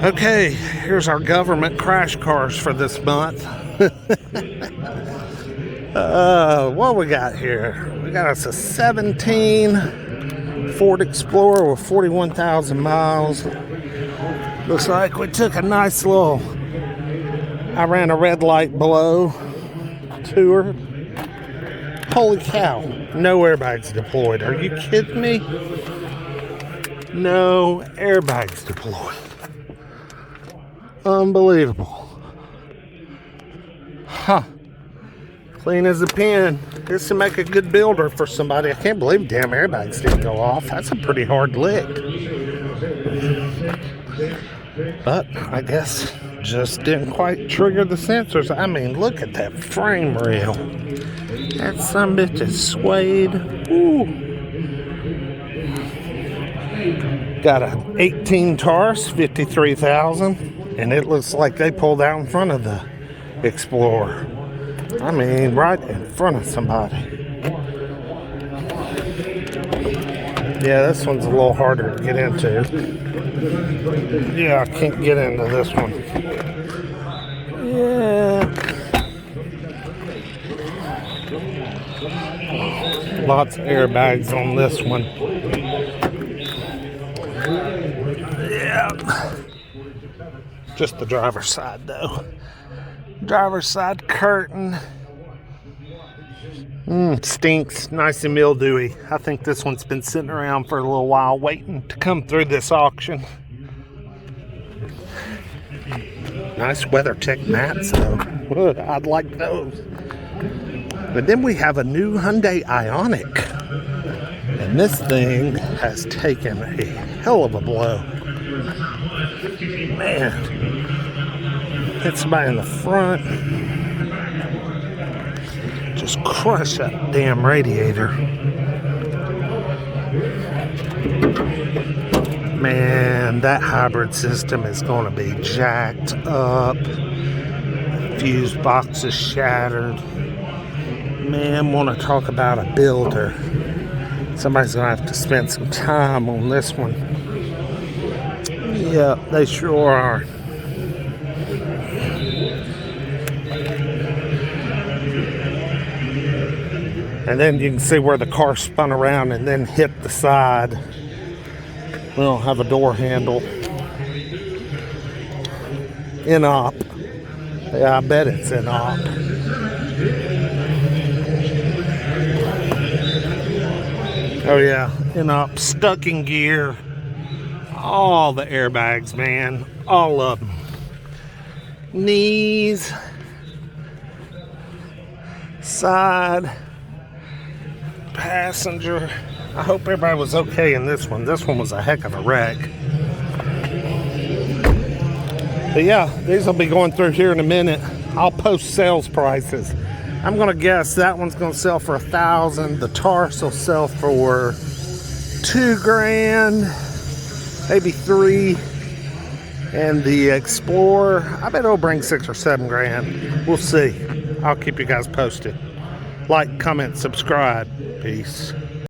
Okay, here's our government crash cars for this month. What we got here? We got us a 17 Ford Explorer with 41,000 miles. Looks like we took a nice little, I ran a red light below tour. Holy cow, no airbags deployed. Are you kidding me? No airbags deployed. Unbelievable. Huh. Clean as a pin. This would make a good builder for somebody. I can't believe damn airbags didn't go off. That's a pretty hard lick. But I guess just didn't quite trigger the sensors. I mean, look at that frame rail. That sumbitch is suede. Ooh. Got an 18 Taurus, 53,000, and it looks like they pulled out in front of the Explorer. I mean, right in front of somebody. Yeah, this one's a little harder to get into. Yeah, I can't get into this one. Yeah. Lots of airbags on this one. Yeah. Just the driver's side, though. Driver's side curtain. Stinks. Nice and mildewy. I think this one's been sitting around for a little while waiting to come through this auction. Nice WeatherTech mats, though. I'd like those. But then we have a new Hyundai Ioniq. And this thing has taken a hell of a blow. Man. Hit somebody in the front. Just crush that damn radiator. Man, that hybrid system is going to be jacked up. Fuse box is shattered. Man, want to talk about a builder. Somebody's going to have to spend some time on this one. Yeah, they sure are. And then you can see where the car spun around and then hit the side. We don't have a door handle. In-op. Yeah, I bet it's in-op. Oh yeah, in-op, stuck in gear. All the airbags, man. All of them. Knees. Side. Passenger. I hope everybody was okay in this one. This one was a heck of a wreck. But yeah, these will be going through here in a minute. I'll post sales prices. I'm gonna guess that one's gonna sell for $1,000. The Taurus will sell for $2,000, maybe $3,000. And the Explorer, I bet it'll bring $6,000 or $7,000. We'll see. I'll keep you guys posted. Like, comment, subscribe. Peace.